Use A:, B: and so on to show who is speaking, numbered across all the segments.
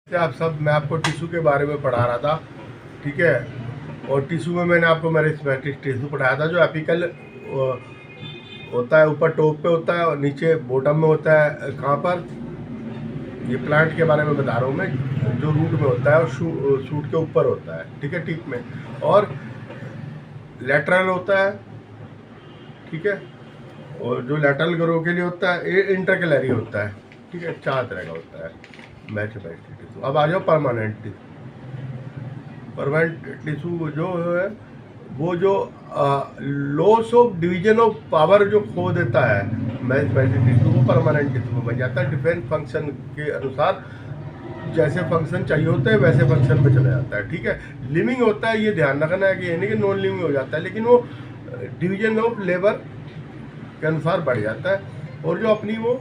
A: आप सब मैं आपको टिश्यू के बारे में पढ़ा रहा था, ठीक है। और टिश्यू में मैंने आपको मेरिस्टेमेटिक टिश्यू पढ़ाया था जो एपिकल होता है, ऊपर टॉप पे होता है और नीचे बॉटम में होता है। कहाँ पर? ये प्लांट के बारे में बता रहा हूँ मैं, जो रूट में होता है और शूट के ऊपर होता है, ठीक है, टिप में। और लेटरल होता है, ठीक है। और जो लेटरल ग्रो के लिए होता है ये इंटरकैलरी होता है, ठीक है। 4 तरह का होता है मेरिस्टेमेटिक टिश्यू। अब आ जाओ परमानेंट टिश्यू। परमानेंट टिश्यू जो है वो जो loss of division of power जो खो देता है मेरिस्टेमेटिक टिश्यू, वो परमानेंट टिश्यू में बन जाता है। डिफरेंट फंक्शन के अनुसार जैसे फंक्शन चाहिए होते हैं वैसे फंक्शन में चला जाता है, ठीक है। लिविंग होता है, ये ध्यान रखना है कि यानी कि नॉन लिविंग हो जाता है, लेकिन वो डिवीजन ऑफ लेबर के अनुसार बढ़ जाता है। और जो अपनी वो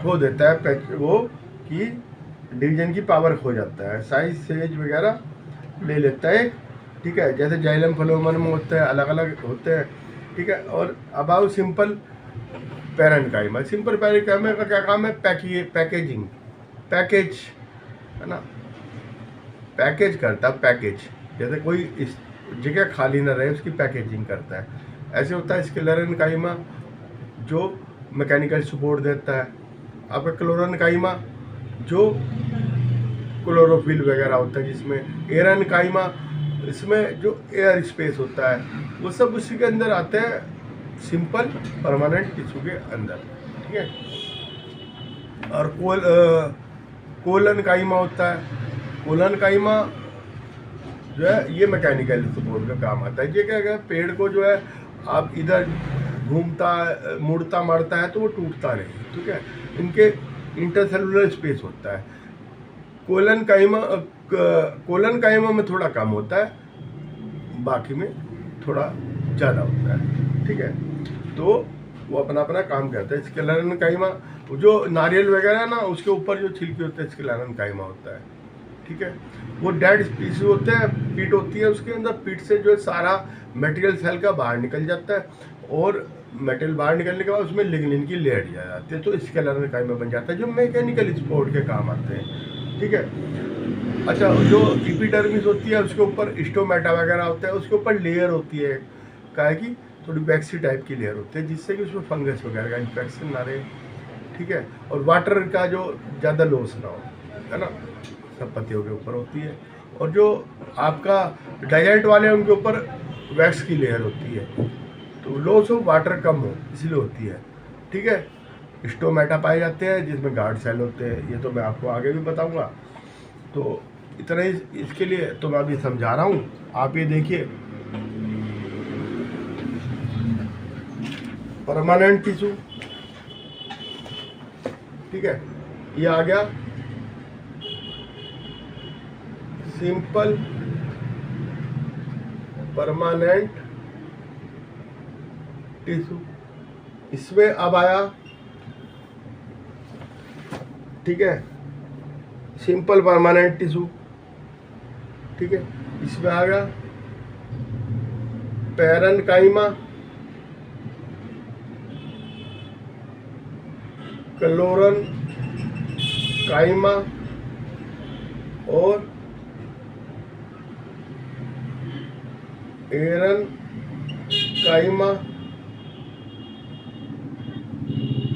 A: खो देता है वो कि डिवीजन की पावर खो जाता है, साइज सेज वगैरह ले लेता है, ठीक है। जैसे जाइलम फ्लोएम में होते हैं, अलग अलग होते हैं, ठीक है। और about simple parenchyma, simple parenchyma का क्या काम है? पैकेजिंग, पैकेज है ना, पैकेज करता है, पैकेज। जैसे कोई इस जगह खाली ना रहे उसकी पैकेजिंग करता है। ऐसे होता है स्क्लेरेन्काइमा जो मैकेनिकल सपोर्ट देता है। आपका क्लोरेन्काइमा जो क्लोरोफिल वगैरह होता है, जिसमें एरेन्काइमा इसमें जो एयर स्पेस होता है वो सब उसी के अंदर आते हैं, सिंपल परमानेंट टिश्यू के अंदर, ठीक है। और कोलनकाइमा होता है। कोलनकाइमा जो है ये मैकेनिकल सपोर्ट का काम आता है। ये क्या है, पेड़ को जो है आप इधर घूमता मुड़ता मड़ता है तो वो टूटता नहीं, ठीक है। इनके इंटरसेलुलर स्पेस होता है। कोलनकाइमा में थोड़ा कम होता है, बाकी में थोड़ा ज़्यादा होता है, ठीक है। तो वो अपना अपना काम करता है। स्क्लेरेन्काइमा जो नारियल वगैरह है ना, उसके ऊपर जो छिलके होते हैं स्क्लेरेन्काइमा होता है, ठीक है। वो डेड स्पीसीज होते हैं, पीट होती है उसके अंदर, पीट से जो है सारा मटेरियल सेल का बाहर निकल जाता है और मेटल बाहर निकलने के बाद उसमें लिग्निन की लेयर जा जाती है, तो स्क्लेरेन्काइमा बन जाता है जो मैकेनिकल सपोर्ट के काम आते हैं, ठीक है। अच्छा, जो एपिडर्मिस होती है उसके ऊपर स्टोमेटा वगैरह होता है, उसके ऊपर लेयर होती है क्या की थोड़ी वैक्सी टाइप की लेयर होती है, जिससे कि उसमें फंगस वगैरह का इन्फेक्शन ना रहे, ठीक है। और वाटर का जो ज़्यादा लॉस ना हो, है ना, सब पत्तियों के ऊपर होती है। और जो आपका डाइजेंट वाले हैं उनके ऊपर वैक्स की लेयर होती है, तो लॉस ऑफ वाटर कम हो इसलिए होती है, ठीक है। स्टोमेटा पाए जाते हैं जिसमें गार्ड सेल होते हैं, ये तो मैं आपको आगे भी बताऊंगा। तो इतना ही इसके लिए तो मैं अभी समझा रहा हूँ, आप ये देखिए। परमानेंट टिश्यू, ठीक है, ये आ गया। सिंपल परमानेंट टिश्यू, इसमें अब आया, ठीक है, सिंपल परमानेंट टिश्यू, ठीक है। इसमें आ गया पैरेन्काइमा, क्लोरेन्काइमा और एरेन्काइमा,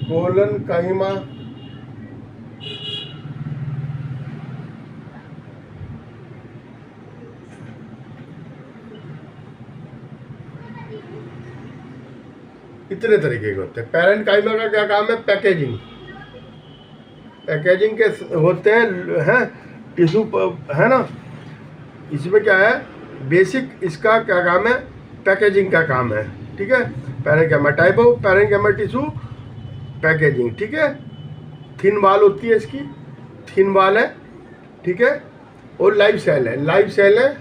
A: कोलनकाइमा, इतने तरीके के होते हैं। पैरेन्काइमा का क्या काम है? पैकेजिंग, पैकेजिंग के होते हैं टिश्यू, है ना। इसमें क्या है बेसिक, इसका क्या काम है? पैकेजिंग का काम है, ठीक है। Parenchyma type of parenchyma tissue packaging, ठीक है। थिन वाल होती है इसकी, थिन वाल है, ठीक है। और लाइव सेल है, लाइव सेल है,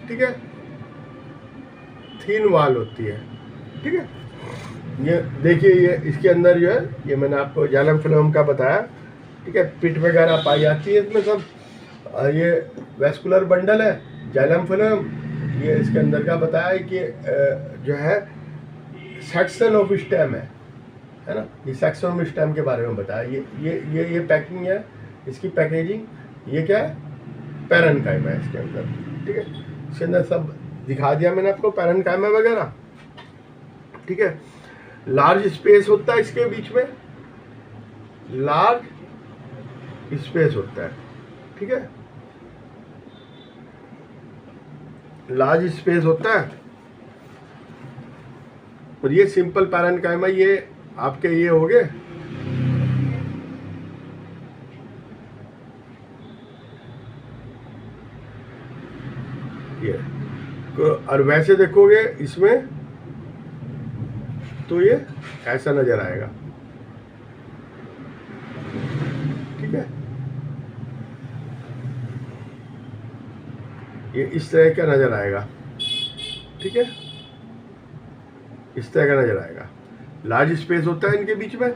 A: ठीक है। थिन वाल होती है, ठीक है। ये देखिए, ये इसके अंदर जो है, ये मैंने आपको जाइलम फ्लोएम का बताया, ठीक है। पिट वगैरह पाई जाती है इसमें सब। ये वेस्कुलर बंडल है जाइलम फ्लोएम, ये इसके अंदर का बताया है कि जो है सेक्शन ऑफ स्टेम है, है ना। ये सेक्सोनोम स्टेम के बारे में बताया। ये पैकिंग है, इसकी पैकेजिंग, ये क्या है, पैरेन्काइमा है इसके अंदर, ठीक है। इसके अंदर सब दिखा दिया मैंने आपको, पैरेन्काइमा वगैरह, ठीक है। लार्ज स्पेस होता है इसके बीच में, लार्ज स्पेस होता है, ठीक है, लार्ज स्पेस होता है। और ये सिंपल पैरेन्काइमा, ये आपके ये हो गए, ये। और वैसे देखोगे इसमें तो ये ऐसा नजर आएगा, ठीक है। ये इस तरह का नजर आएगा, ठीक है, इस तरह का नजर आएगा। लार्ज स्पेस होता है इनके बीच में,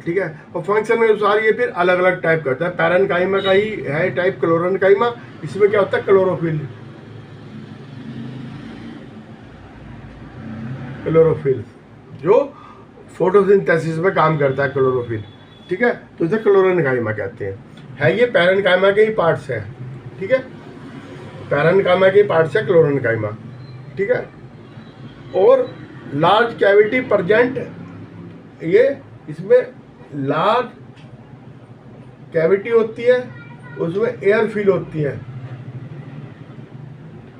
A: ठीक है। और फंक्शन के अनुसार ये फिर अलग अलग टाइप करता है। पैरेन्काइमा का ही है टाइप क्लोरेन्काइमा। इसमें क्या होता है, क्लोरोफिल, क्लोरोफिल जो फोटोसिंथेसिस में काम करता है, क्लोरोफिल, ठीक है। तो इसे क्लोरेन्काइमा कहते हैं। ये पैरेन्काइमा के ही पार्ट्स है, ठीक है, पैरेन्काइमा के ही पार्ट्स है क्लोरेन्काइमा, ठीक है। और लार्ज कैविटी प्रेजेंट, ये इसमें लार्ज कैविटी होती है, उसमें एयर फिल होती है,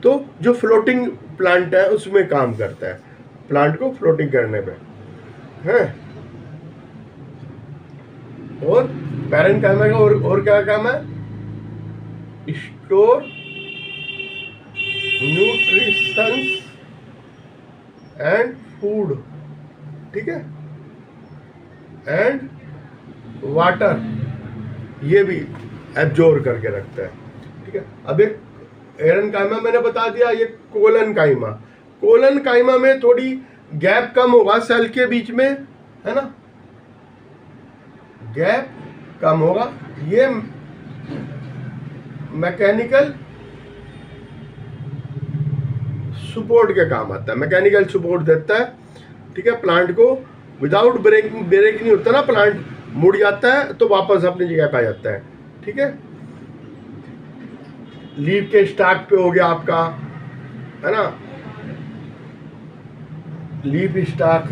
A: तो जो फ्लोटिंग प्लांट है उसमें काम करता है, प्लांट को फ्लोटिंग करने पे है। और पैरेन्काइमा का और क्या काम है, स्टोर न्यूट्रिशन एंड फूड, ठीक है, एंड वाटर, ये भी एब्जॉर्ब करके रखता है, ठीक है। अब एक पैरेन्काइमा मैंने बता दिया, ये कोलेन्काइमा। कोलेन्काइमा में थोड़ी गैप कम होगा सेल के बीच में, है ना, गैप कम होगा। ये मैकेनिकल सपोर्ट के काम आता है, मैकेनिकल सपोर्ट देता है, ठीक है, प्लांट को। विदाउट ब्रेक नहीं होता ना, प्लांट मुड़ जाता है तो वापस अपनी जगह पे आ जाता है, ठीक है। लीफ के स्टैक पे हो गया आपका, है ना, लीफ स्टैक,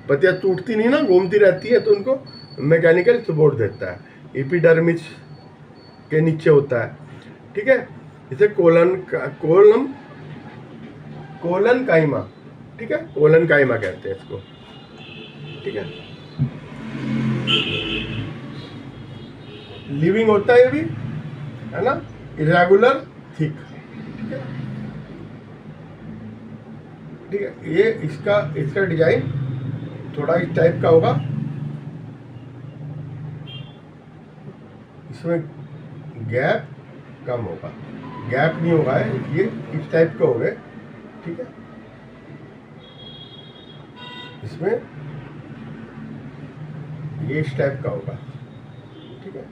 A: पत्तियां टूटती नहीं ना, घूमती रहती है, तो उनको मैकेनिकल सपोर्ट देता है। एपिडर्मिस के नीचे होता है, ठीक है। इसे कोलेन्काइमा, ठीक है, कोलेन्काइमा कहते हैं इसको, ठीक है। लिविंग होता है ये भी, है ना, इरेगुलर थिक, ठीक है, ठीक है। ये इसका डिजाइन थोड़ा इस टाइप का होगा, इसमें गैप कम होगा, गैप नहीं होगा, ये इस टाइप का हो गए, ठीक है। इसमें ये इस टाइप का होगा, ठीक है।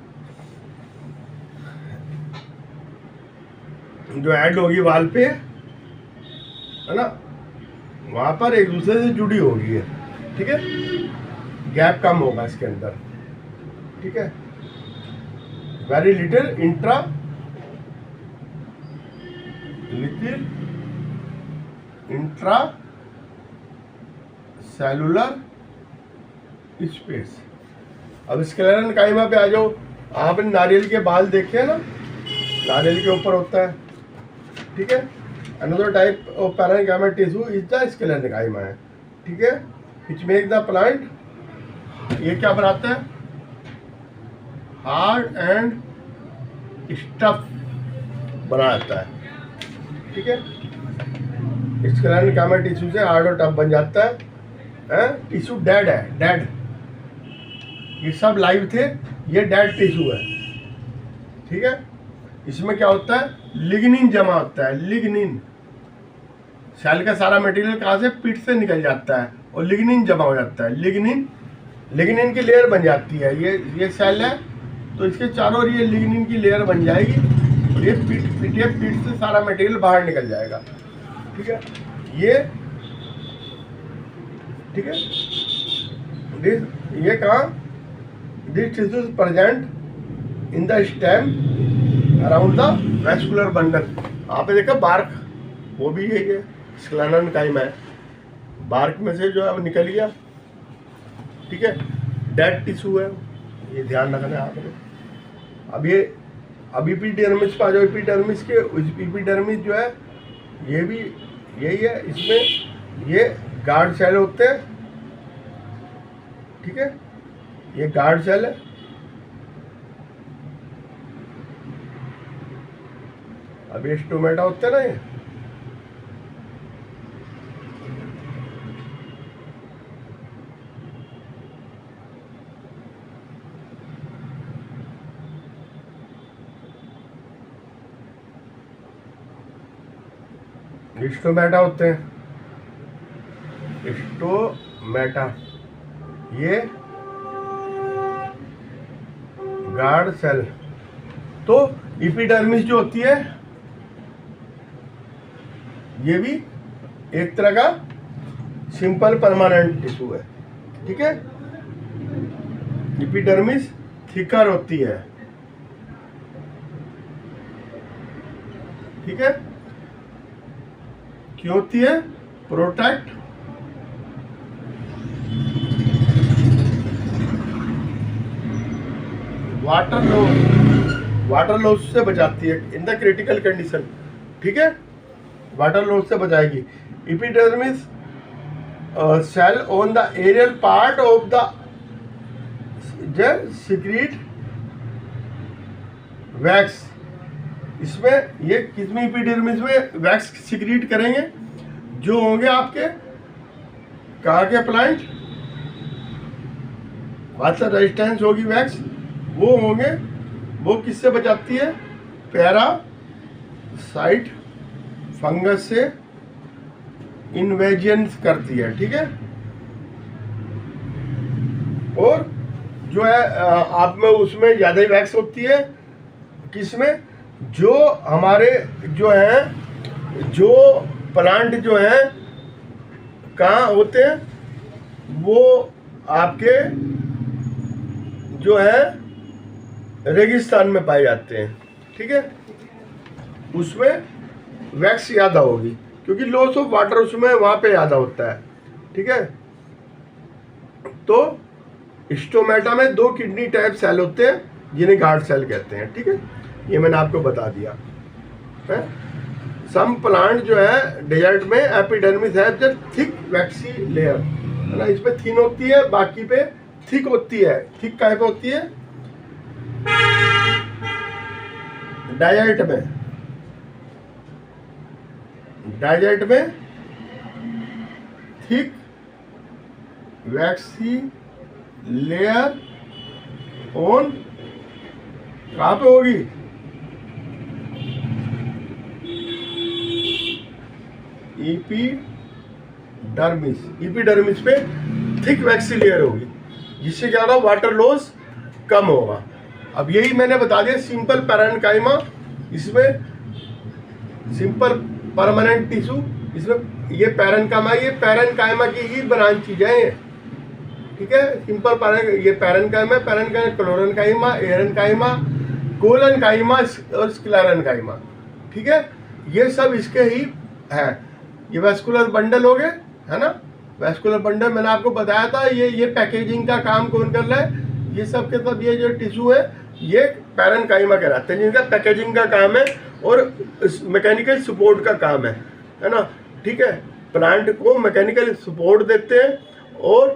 A: जो ऐड होगी वाल पे, है ना, वहां पर एक दूसरे से जुड़ी होगी है, ठीक है। गैप कम होगा इसके अंदर, ठीक है। Very little intra cellular space. अब स्क्लेरेन्काइमा पे आ जाओ। आपने नारियल के बाल देखे ना, नारियल के ऊपर होता है, ठीक है। Another type of parenchyma tissue is the sclerenchyma है, ठीक है, विच मेक द प्लांट, ये क्या बनाता है, हार्ड एंड स्टफ बनाता है, ठीक है। स्क्लेरेन्काइमा टिश्यू से हार्ड और टफ बन जाता है। टिश्यू डेड है, डेड, ये सब लाइव थे, ये डेड टिश्यू है, ठीक है। इसमें क्या होता है, लिग्निन जमा होता है, लिग्निन। सेल का सारा मटेरियल कहाँ से, पीठ से निकल जाता है और लिग्निन जमा हो जाता है। लिग्निन की लेयर बन जाती है। ये सेल है तो इसके चारों ओर ये लिग्निन की लेयर बन जाएगी और ये पीठ से सारा मटेरियल बाहर निकल जाएगा। ठीक है, ये ठीक है, ये कहाँ, this tissue present in the stem around the vascular bundle. आपने देखा बार्क, वो भी यही है, स्क्लेरन काइमा है, बार्क में से जो है वो निकल गया, ठीक है, डेड टिश्यू है, ये ध्यान रखना है आपने। अब ये अब एपिडर्मिस पे आ जाओ, एपिडर्मिस के एपिडर्मिस जो है ये भी यही है, इसमें ये गार्ड सेल होते हैं, ठीक है, ये गार्ड सेल है, अब ये स्टोमेटा होते हैं ना, ये स्टोमेटा होते हैं, स्टोमेटा, ये गार्ड सेल। तो एपिडर्मिस जो होती है ये भी एक तरह का सिंपल परमानेंट टिश्यू है, ठीक है। एपिडर्मिस थिकर होती है, ठीक है, क्यों होती है, प्रोटेक्ट वाटर लॉस से बचाती है इन द क्रिटिकल कंडीशन, ठीक है, वाटर लॉस से बचाएगी। Epidermis cell on the aerial part of the secrete wax, इसमें ये किसमें एपिडर्मिस में वैक्स सिक्रीट करेंगे, जो होंगे आपके कहाँ के प्लांट, वाटर रेजिस्टेंस होगी वैक्स, वो होंगे, वो किससे बचाती है, पैरासाइट फंगस से इन्वेजन करती है, ठीक है। और जो है आप में उसमें ज़्यादा ही वैक्स होती है, किसमें, जो हमारे जो है जो प्लांट जो है कहाँ होते हैं, वो आपके जो है रेगिस्तान में पाए जाते हैं, ठीक है, उसमें वैक्स ज़्यादा होगी क्योंकि लॉस ऑफ वाटर उसमें वहाँ पे ज़्यादा होता है, ठीक है। तो स्टोमेटा में 2 किडनी टाइप सेल होते हैं जिन्हें गार्ड सेल कहते हैं, ठीक है, ये मैंने आपको बता दिया है। सम प्लांट जो है डेजर्ट में एपिडर्मिस है जो थिक वैक्सी लेयर है ना, इसमें थिन होती है, बाकी पे थिक होती है। थिक काय पे होती है, डायरेक्ट में थिक वैक्सी लेयर ऑन कहाँ पे होगी, एपिडर्मिस पे थिक वैक्सी लेयर होगी, जिससे क्या होगा, वाटर लॉस कम होगा। अब यही मैंने बता दिया सिंपल पैरेन्काइमा, इसमें सिंपल परमानेंट टिश्यू, इसमें ये पैरेन्काइमा, ये पैरेन्काइमा की ही ब्रांच चीजें हैं, ठीक है। सिंपल ये पैरेन्काइमा, क्लोरेन्काइमा, एरेन्काइमा, कोलेन्काइमा और स्क्लेरेन्काइमा, ठीक है, ये सब इसके ही है। ये वैस्कुलर बंडल हो गए, है ना, वैस्कुलर बंडल मैंने आपको बताया था, ये पैकेजिंग का काम कौन कर रहा है, ये सब के सब ये जो टिश्यू है ये पैरेन्काइमा कहलाते हैं, जिनका पैकेजिंग का काम है और मैकेनिकल सपोर्ट का काम है ना, ठीक है। प्लांट को मैकेनिकल सपोर्ट देते हैं और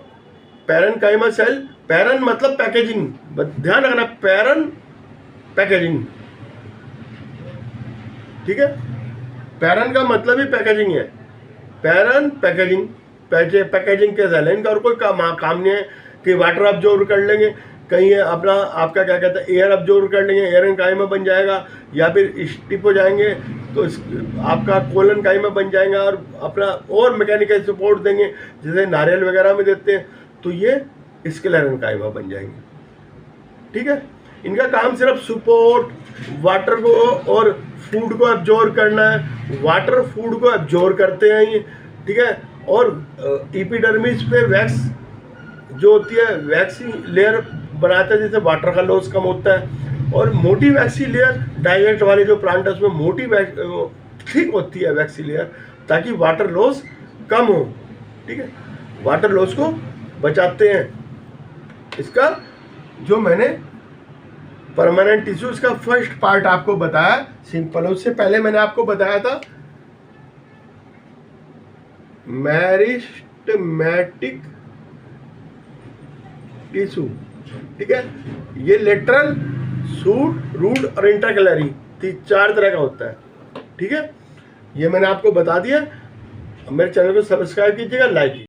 A: पैरेन्काइमा सेल, पैरन मतलब पैकेजिंग, ध्यान रखना, पैरन पैकेजिंग, ठीक है, पैरन का मतलब ही पैकेजिंग है, पैरन पैकेजिंग, पैकेजिंग के सेल है, इनका और कोई काम नहीं है कि वाटर अब्जॉर्ब कर लेंगे, कहीं अपना आपका क्या कहता है एयर अब्जॉर्ब कर लेंगे, एरेन्काइमा बन जाएगा, या फिर स्टिप हो जाएंगे तो आपका कोलेन्काइमा बन जाएगा और अपना और मैकेनिकल सपोर्ट देंगे, जैसे नारियल वगैरह में देते हैं, तो ये स्क्लेरेन्काइमा बन जाएंगे, ठीक है। इनका काम सिर्फ सपोर्ट वाटर को और फूड को एब्जॉर्ब करना है, वाटर फूड को एब्जॉर्ब करते हैं ये, ठीक है। और एपिडर्मिस पे वैक्स जो होती है वैक्सी लेयर बनाता है, जिससे वाटर का लॉस कम होता है। और मोटी वैक्सी लेयर डाइजेस्ट वाले जो प्लांट है उसमें मोटी थिक होती है वैक्सी लेयर, ताकि वाटर लॉस कम हो, ठीक है, वाटर लॉस को बचाते हैं। इसका जो मैंने परमानेंट टिश्यू, इसका फर्स्ट पार्ट आपको बताया सिंपल। उससे पहले मैंने आपको बताया था मेरिस्टेमेटिक टिश्यू, ठीक है। ये लेटरल, शूट, रूट और इंटरकैलरी 4 तरह का होता है, ठीक है। ये मैंने आपको बता दिया। मेरे चैनल को सब्सक्राइब कीजिएगा, लाइक कीजिएगा।